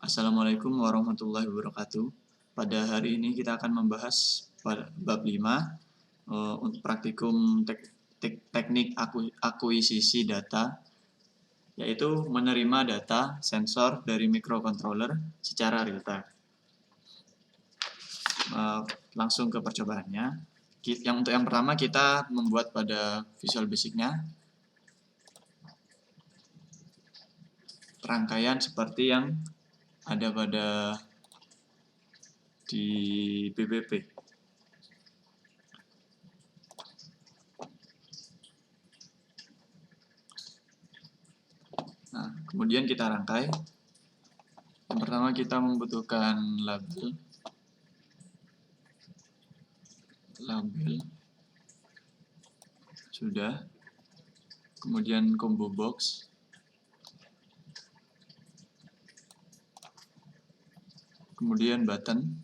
Assalamualaikum warahmatullahi wabarakatuh. Pada hari ini kita akan membahas bab 5 untuk praktikum teknik akuisisi data, yaitu menerima data sensor dari microcontroller secara real time. Langsung ke percobaannya. Untuk yang pertama kita membuat pada Visual Basic-nya rangkaian seperti yang ada pada di BBP. Nah, kemudian kita rangkai. Yang pertama kita membutuhkan label, sudah. Kemudian combo box, kemudian button,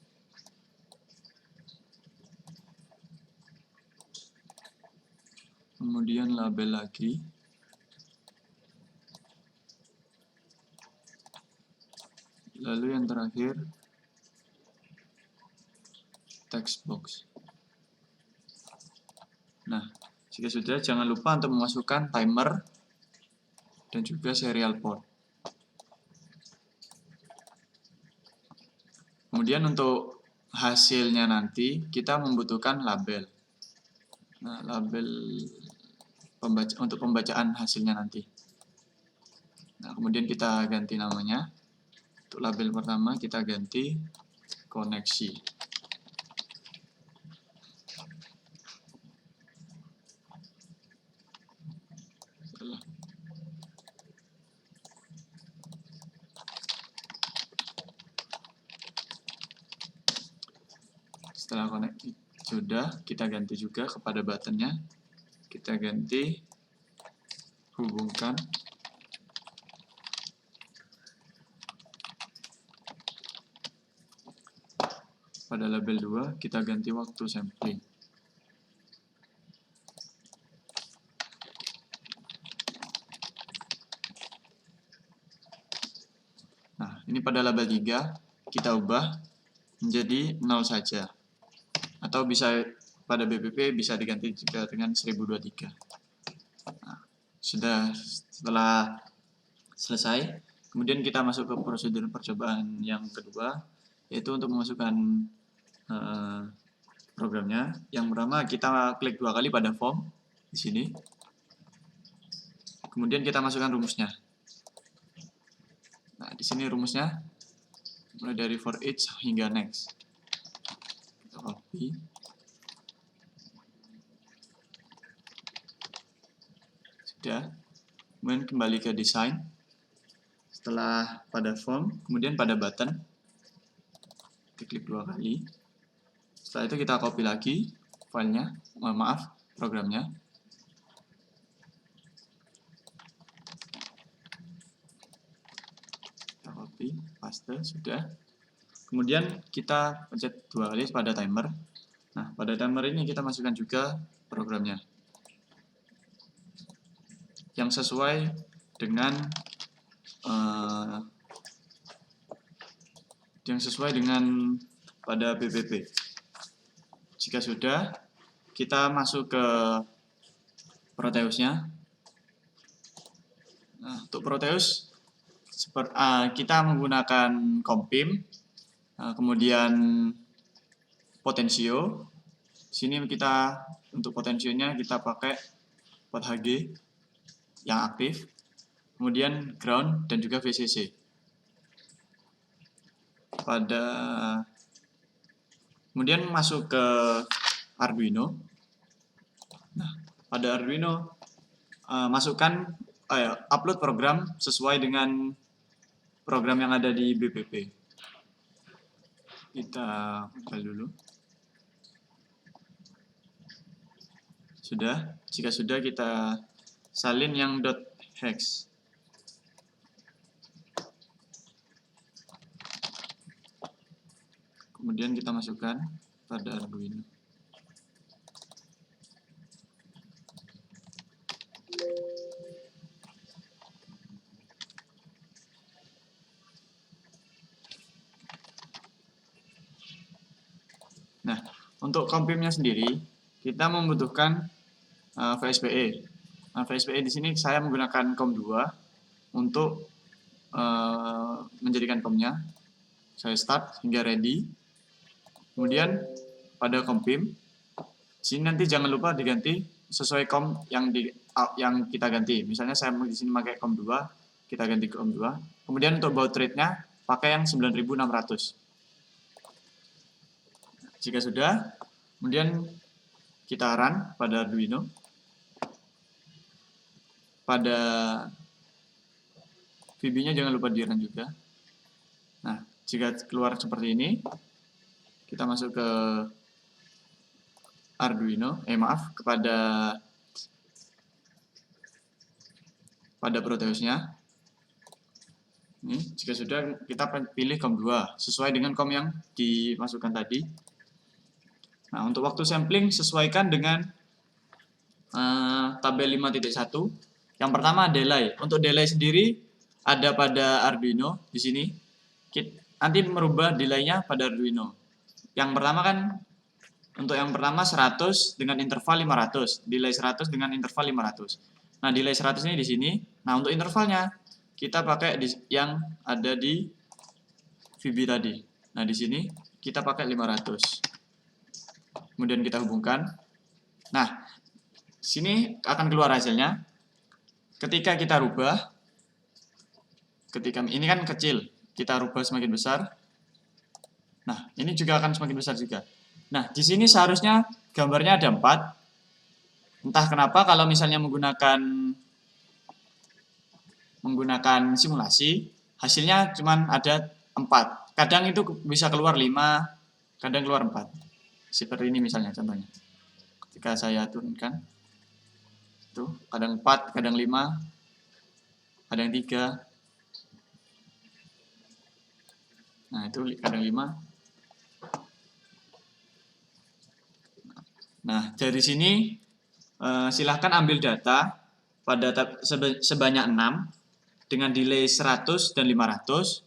kemudian label lagi, lalu yang terakhir text box. Nah, jika sudah, jangan lupa untuk memasukkan timer dan juga serial port. Kemudian untuk hasilnya nanti kita membutuhkan label. Nah, label untuk pembacaan hasilnya nanti. Nah, kemudian kita ganti namanya. Untuk label pertama kita ganti koneksi. Setelah koneksi sudah, kita ganti juga kepada buttonnya. Kita ganti hubungkan pada label 2, kita ganti waktu sampling. Nah, ini pada label 3 kita ubah menjadi 0 saja. Atau bisa pada BBP bisa diganti juga dengan 1023. Nah, setelah selesai, kemudian kita masuk ke prosedur percobaan yang kedua, yaitu untuk memasukkan programnya. Yang pertama kita klik 2 kali pada form di sini. Kemudian kita masukkan rumusnya. Nah, di sini rumusnya mulai dari for each hingga next. Kita copy. Sudah. Kemudian kembali ke desain. Setelah pada form, kemudian pada button. Kita klik 2 kali. Setelah itu kita copy lagi filenya, programnya. Kita copy, paste, sudah. Kemudian kita pencet 2 kali pada timer. Nah, pada timer ini kita masukkan juga programnya yang sesuai dengan pada BBP. Jika sudah, kita masuk ke Proteusnya. Nah, untuk Proteus kita menggunakan compim, kemudian potensio. Sini kita untuk potensionya kita pakai port HG yang aktif, kemudian ground dan juga VCC. Kemudian masuk ke Arduino. Nah, pada Arduino upload program sesuai dengan program yang ada di BBP. Kita buka dulu. Sudah, jika sudah kita salin yang .hex. Kemudian kita masukkan pada Arduino. Untuk kompimnya sendiri, kita membutuhkan VSPE. Nah, VSPE di sini saya menggunakan COM2 untuk menjadikan COM-nya. Saya start hingga ready. Kemudian pada compim, sini nanti jangan lupa diganti sesuai COM yang kita ganti. Misalnya saya di sini pakai COM2, kita ganti COM2. Kemudian untuk baud rate-nya pakai yang 9600. Jika sudah, kemudian kita run pada Arduino. Pada VB-nya jangan lupa di run juga. Nah, jika keluar seperti ini, kita masuk ke Arduino, kepada Proteus-nya. Ini, jika sudah, kita pilih COM2 sesuai dengan COM yang dimasukkan tadi. Nah, untuk waktu sampling sesuaikan dengan tabel 5.1. Yang pertama delay. Untuk delay sendiri ada pada Arduino di sini. Nanti merubah delay-nya pada Arduino. Yang pertama kan untuk yang pertama 100 dengan interval 500, delay 100 dengan interval 500. Nah, delay 100 ini di sini. Nah, untuk intervalnya kita pakai yang ada di VB tadi. Nah, di sini kita pakai 500. Kemudian kita hubungkan. Nah, sini akan keluar hasilnya. Ketika kita rubah, ketika ini kan kecil, kita rubah semakin besar. Nah, ini juga akan semakin besar juga. Nah, di sini seharusnya gambarnya ada 4. Entah kenapa kalau misalnya menggunakan simulasi, hasilnya cuma ada 4. Kadang itu bisa keluar 5, kadang keluar 4. Seperti ini misalnya contohnya. Ketika saya turunkan, itu kadang 4, kadang 5, kadang 3. Nah, itu kadang 5. Nah, dari sini silahkan ambil data pada sebanyak 6 dengan delay 100 dan 500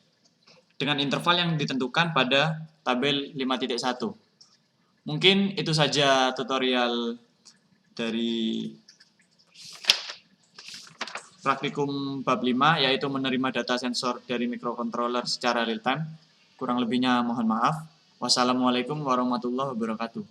dengan interval yang ditentukan pada tabel 5.1. Mungkin itu saja tutorial dari praktikum bab 5, yaitu menerima data sensor dari microcontroller secara real time. Kurang lebihnya mohon maaf. Wassalamualaikum warahmatullahi wabarakatuh.